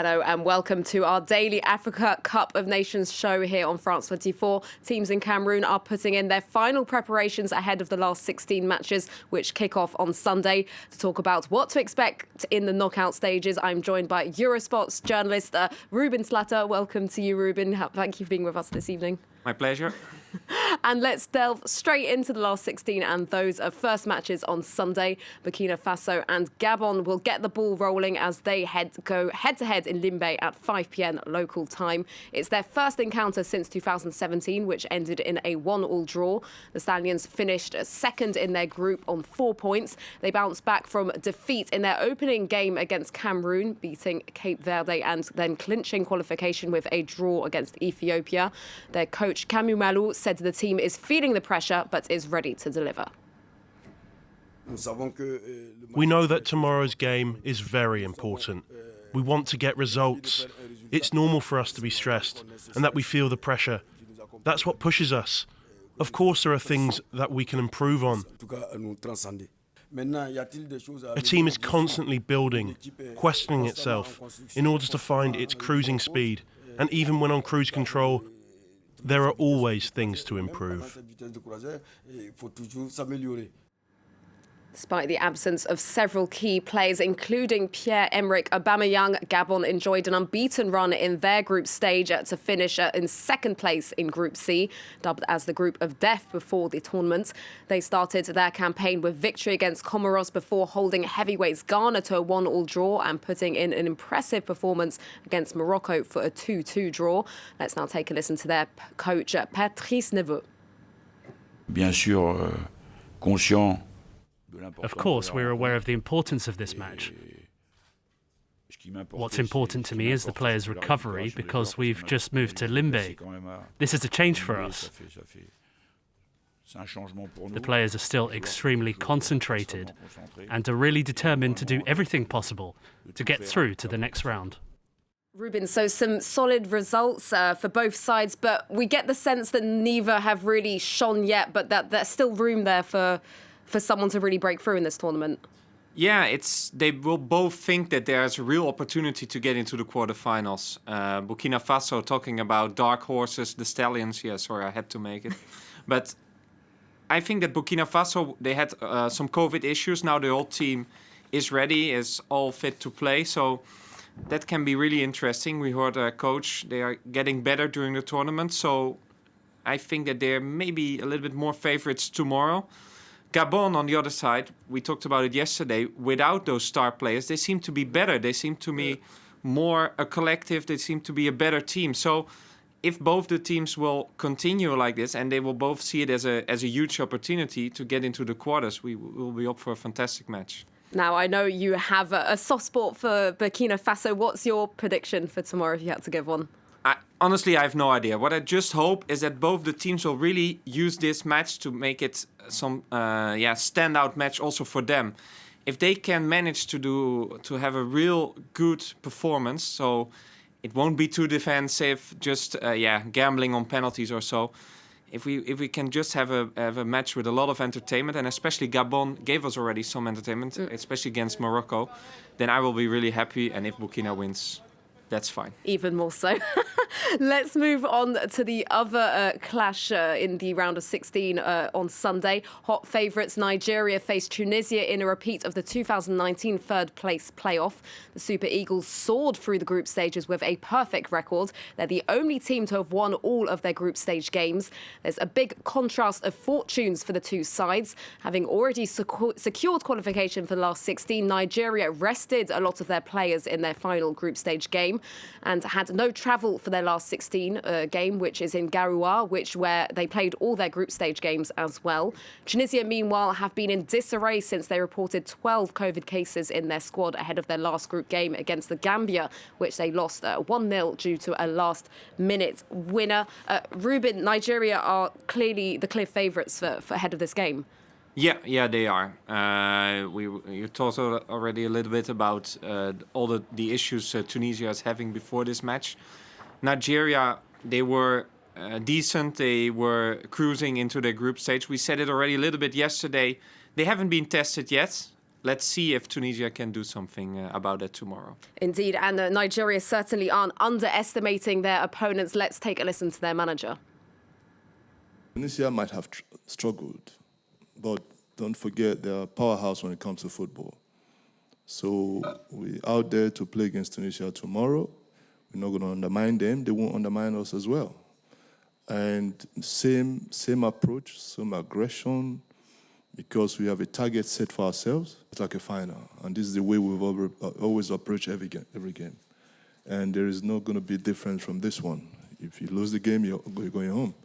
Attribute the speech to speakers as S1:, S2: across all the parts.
S1: Hello and welcome to our daily Africa Cup of Nations show here on France 24. Teams in Cameroon are putting in their final preparations ahead of the last 16 matches, which kick off on Sunday. To talk about what to expect in the knockout stages, I'm joined by Eurosport's journalist Ruben Slagter. Welcome to you, Ruben. Thank you for being with us this evening.
S2: My pleasure.
S1: And let's delve straight into the last 16 and those first matches on Sunday. Burkina Faso and Gabon will get the ball rolling as they go head-to-head in Limbé at 5 p.m. local time. It's their first encounter since 2017, which ended in a 1-1 draw. The Stallions finished second in their group on 4 points. They bounced back from defeat in their opening game against Cameroon, beating Cape Verde and then clinching qualification with a draw against Ethiopia. Their coach, Cameroon, said the team is feeling the pressure but is ready to deliver.
S3: We know that tomorrow's game is very important. We want to get results. It's normal for us to be stressed and that we feel the pressure. That's what pushes us. Of course, there are things that we can improve on. A team is constantly building, questioning itself in order to find its cruising speed. And even when on cruise control, there are always things to improve.
S1: Despite the absence of several key players, including Pierre-Emerick Aubameyang, Gabon enjoyed an unbeaten run in their group stage to finish in second place in Group C, dubbed as the Group of Death before the tournament. They started their campaign with victory against Comoros before holding heavyweights Ghana to a 1-1 draw and putting in an impressive performance against Morocco for a 2-2 draw. Let's now take a listen to their coach, Patrice Neveu.
S4: Bien sûr, conscient.
S5: Of course, we're aware of the importance of this match. What's important to me is the players' recovery because we've just moved to Limbé. This is a change for us. The players are still extremely concentrated and are really determined to do everything possible to get through to the next round.
S1: Ruben, so some solid results for both sides, but we get the sense that neither have really shone yet, but that there's still room there for someone to really break through in this tournament.
S2: Yeah, they will both think that there's a real opportunity to get into the quarterfinals. Burkina Faso talking about dark horses, the Stallions. Yeah, sorry, I had to make it. But I think that Burkina Faso, they had some COVID issues. Now the whole team is ready, is all fit to play. So that can be really interesting. We heard our coach, they are getting better during the tournament. So I think that they're maybe a little bit more favorites tomorrow. Gabon, on the other side, we talked about it yesterday, without those star players, they seem to be better. They seem to be more a collective. They seem to be a better team. So if both the teams will continue like this and they will both see it as a huge opportunity to get into the quarters, we will be up for a fantastic match.
S1: Now, I know you have a soft spot for Burkina Faso. What's your prediction for tomorrow if you had to give one?
S2: Honestly, I have no idea. What I just hope is that both the teams will really use this match to make it some standout match also for them. If they can manage to have a real good performance, so it won't be too defensive, just gambling on penalties or so. If we can just have a match with a lot of entertainment, and especially Gabon gave us already some entertainment, especially against Morocco, then I will be really happy. And if Burkina wins, that's fine.
S1: Even more so. Let's move on to the other clash in the round of 16 on Sunday. Hot favourites Nigeria faced Tunisia in a repeat of the 2019 third-place playoff. The Super Eagles soared through the group stages with a perfect record. They're the only team to have won all of their group stage games. There's a big contrast of fortunes for the two sides. Having already secured qualification for the last 16, Nigeria rested a lot of their players in their final group stage game and had no travel for their last 16 game, which is in Garoua, where they played all their group stage games as well. Tunisia, meanwhile, have been in disarray since they reported 12 COVID cases in their squad ahead of their last group game against the Gambia, which they lost 1-0 due to a last-minute winner. Ruben, Nigeria are clearly the clear favourites for ahead of this game.
S2: Yeah, they are. You talked already a little bit about all the issues Tunisia is having before this match. Nigeria, they were decent. They were cruising into their group stage. We said it already a little bit yesterday. They haven't been tested yet. let's see if Tunisia can do something about it tomorrow.
S1: Indeed, and Nigeria certainly aren't underestimating their opponents. Let's take a listen to their manager.
S6: Tunisia might have struggled, but don't forget they're a powerhouse when it comes to football. So we're out there to play against Tunisia tomorrow. We're not going to undermine them. They won't undermine us as well. And same approach, same aggression, because we have a target set for ourselves. It's like a final, and this is the way we've always approached every game. And there is not going to be different from this one. If you lose the game, you're going home.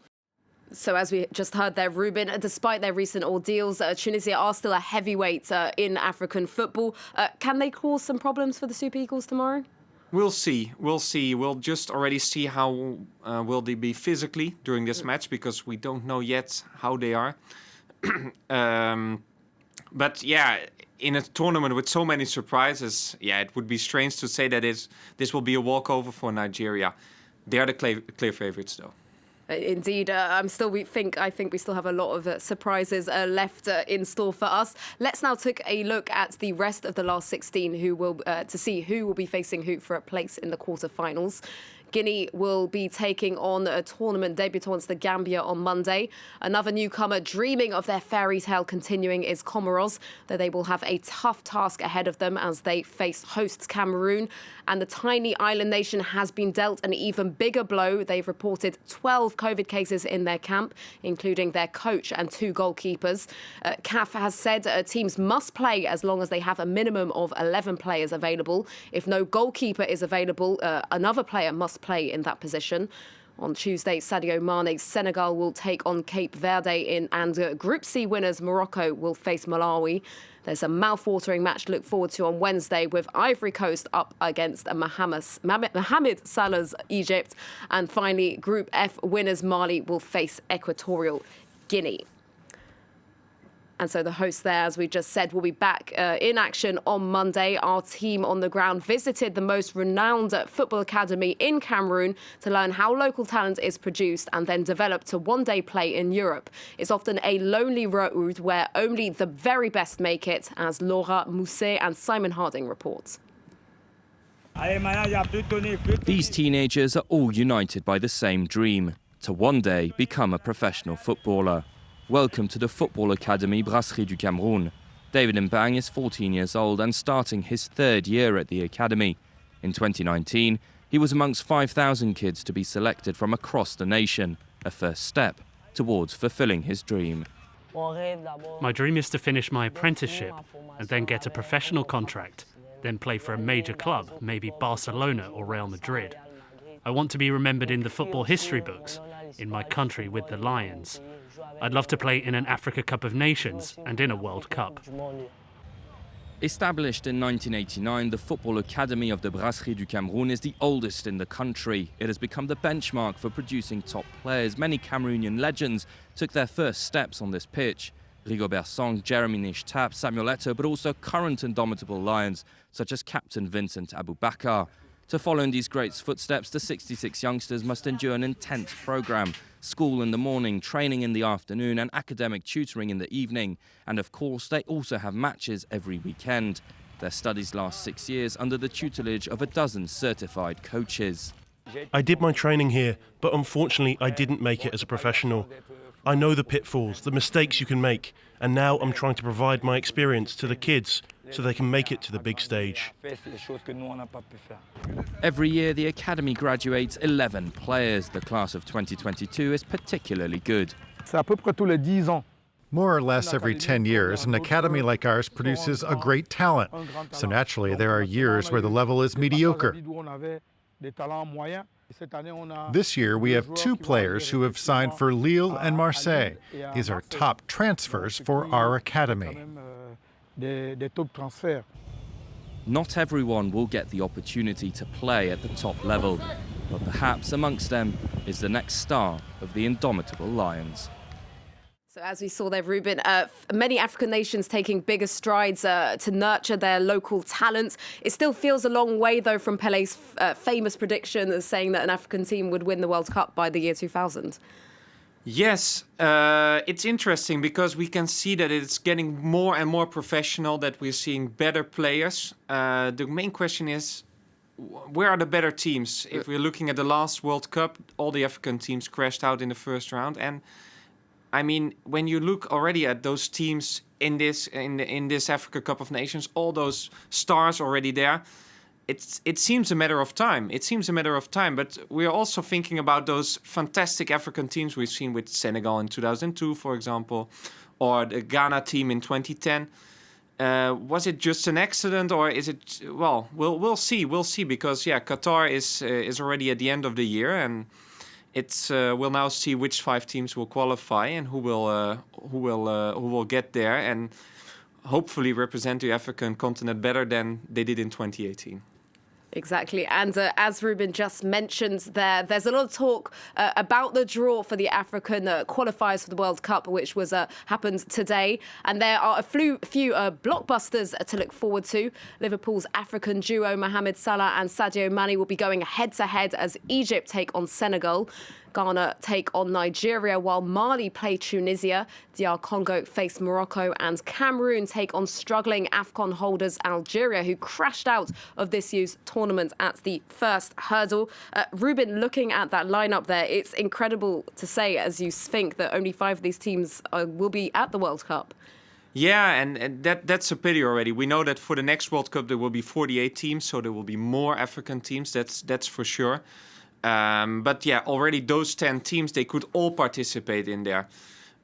S1: So as we just heard there, Ruben, despite their recent ordeals, Tunisia are still a heavyweight in African football. Can they cause some problems for the Super Eagles tomorrow?
S2: We'll see. We'll just already see how will they be physically during this match, because we don't know yet how they are. But yeah, in a tournament with so many surprises, it would be strange to say that this will be a walkover for Nigeria. They are the clear favorites, though.
S1: Indeed, I think we still have a lot of surprises left in store for us. Let's now take a look at the rest of the last 16, to see who will be facing who for a place in the quarterfinals. Guinea will be taking on tournament debutants, the Gambia, on Monday. Another newcomer dreaming of their fairy tale continuing is Comoros, though they will have a tough task ahead of them as they face hosts Cameroon. And the tiny island nation has been dealt an even bigger blow. They've reported 12 COVID cases in their camp, including their coach and 2 goalkeepers. CAF has said teams must play as long as they have a minimum of 11 players available. If no goalkeeper is available, another player must play in that position. On Tuesday, Sadio Mane's Senegal will take on Cape Verde and Group C winners Morocco will face Malawi. There's a mouth-watering match to look forward to on Wednesday with Ivory Coast up against Mohamed Salah's Egypt. And finally, Group F winners Mali will face Equatorial Guinea. And so the hosts there, as we just said, will be back in action on Monday. Our team on the ground visited the most renowned football academy in Cameroon to learn how local talent is produced and then develop to one-day play in Europe. It's often a lonely road where only the very best make it, as Laura Mousset and Simon Harding report.
S7: These teenagers are all united by the same dream, to one day become a professional footballer. Welcome to the Football Academy Brasserie du Cameroun. David Mbang is 14 years old and starting his 3rd year at the academy. In 2019, he was amongst 5,000 kids to be selected from across the nation, a first step towards fulfilling his dream.
S5: My dream is to finish my apprenticeship and then get a professional contract, then play for a major club, maybe Barcelona or Real Madrid. I want to be remembered in the football history books, in my country with the Lions. I'd love to play in an Africa Cup of Nations and in a World Cup.
S7: Established in 1989, the Football Academy of the Brasserie du Cameroun is the oldest in the country. It has become the benchmark for producing top players. Many Cameroonian legends took their first steps on this pitch. Rigobert Song, Jeremy Nishtap, Samuel Eto'o, but also current indomitable Lions, such as Captain Vincent Aboubakar. To follow in these greats' footsteps, the 66 youngsters must endure an intense programme. School in the morning, training in the afternoon and academic tutoring in the evening. And of course, they also have matches every weekend. Their studies last 6 years under the tutelage of a dozen certified coaches.
S3: I did my training here, but unfortunately I didn't make it as a professional. I know the pitfalls, the mistakes you can make, and now I'm trying to provide my experience to the kids so they can make it to the big stage.
S7: Every year, the academy graduates 11 players. The class of 2022 is particularly good.
S8: More or less every 10 years, an academy like ours produces a great talent. So naturally, there are years where the level is mediocre. This year, we have 2 players who have signed for Lille and Marseille. These are top transfers for our academy.
S7: Not everyone will get the opportunity to play at the top level, but perhaps amongst them is the next star of the indomitable Lions.
S1: So as we saw there, Ruben, many African nations taking bigger strides to nurture their local talent. It still feels a long way, though, from Pele's famous prediction of saying that an African team would win the World Cup by the year 2000.
S2: Yes, it's interesting because we can see that it's getting more and more professional, that we're seeing better players. The main question is, where are the better teams? If we're looking at the last World Cup, all the African teams crashed out in the first round. And I mean, when you look already at those teams in this Africa Cup of Nations, all those stars already there, it seems a matter of time. It seems a matter of time, but we're also thinking about those fantastic African teams we've seen with Senegal in 2002, for example, or the Ghana team in 2010. Was it just an accident, or is it? Well, we'll see. We'll see, because Qatar is already at the end of the year, and we'll now see which 5 teams will qualify and who will get there and hopefully represent the African continent better than they did in 2018.
S1: Exactly. And as Ruben just mentioned there's a lot of talk about the draw for the African qualifiers for the World Cup, which was happened today. And there are a few blockbusters to look forward to. Liverpool's African duo, Mohamed Salah and Sadio Mane, will be going head-to-head as Egypt take on Senegal. Ghana take on Nigeria, while Mali play Tunisia. DR Congo face Morocco, and Cameroon take on struggling AFCON holders Algeria, who crashed out of this year's tournament at the first hurdle. Ruben, looking at that lineup there, it's incredible to say, as you think, that only 5 of these teams will be at the World Cup.
S2: Yeah, and that's a pity already. We know that for the next World Cup there will be 48 teams, so there will be more African teams. That's for sure. But already those 10 teams, they could all participate in there.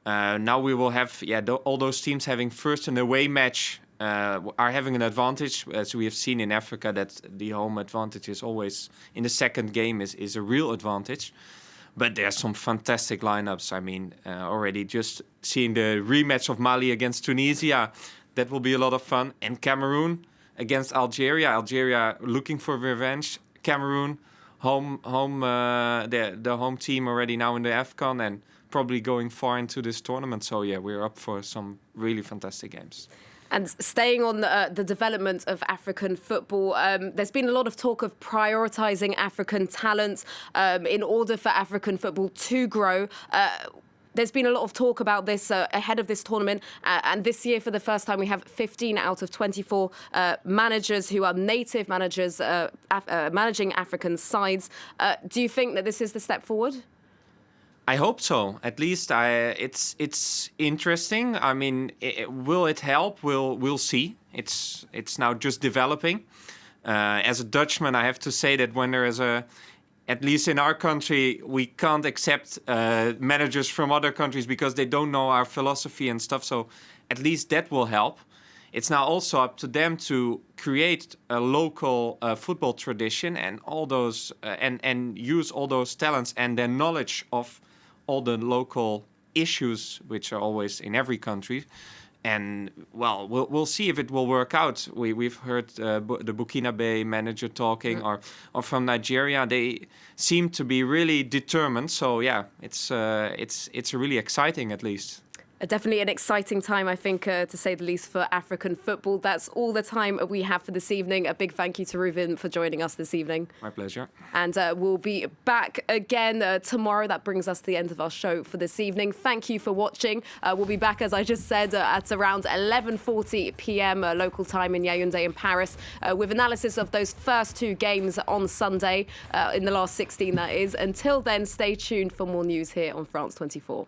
S2: Now we will have all those teams having first an away match are having an advantage, as we have seen in Africa, that the home advantage is always in the second game is a real advantage. But there's some fantastic lineups. I mean, already just seeing the rematch of Mali against Tunisia, that will be a lot of fun. And Cameroon against Algeria. Algeria looking for revenge. Cameroon the home team already now in the AFCON and probably going far into this tournament. So we're up for some really fantastic games.
S1: And staying on the development of African football, there's been a lot of talk of prioritising African talent in order for African football to grow. There's been a lot of talk about this ahead of this tournament. And this year, for the first time, we have 15 out of 24 managers who are native managers managing African sides. Do you think that this is the step forward?
S2: I hope so. At least it's interesting. I mean, will it help? We'll see. It's now just developing. As a Dutchman, I have to say that when there is at least in our country, we can't accept managers from other countries because they don't know our philosophy and stuff. So at least that will help. It's now also up to them to create a local football tradition and all those and use all those talents and their knowledge of all the local issues, which are always in every country. And we'll see if it will work out. We've heard the Burkina Faso manager talking, or from Nigeria. They seem to be really determined. So it's really exciting, at least.
S1: Definitely an exciting time, I think, to say the least, for African football. That's all the time we have for this evening. A big thank you to Ruben for joining us this evening.
S2: My pleasure.
S1: And we'll be back again tomorrow. That brings us to the end of our show for this evening. Thank you for watching. We'll be back, as I just said, at around 11:40 p.m. Local time in Yaoundé in Paris, with analysis of those first 2 games on Sunday, in the last 16, that is. Until then, stay tuned for more news here on France 24.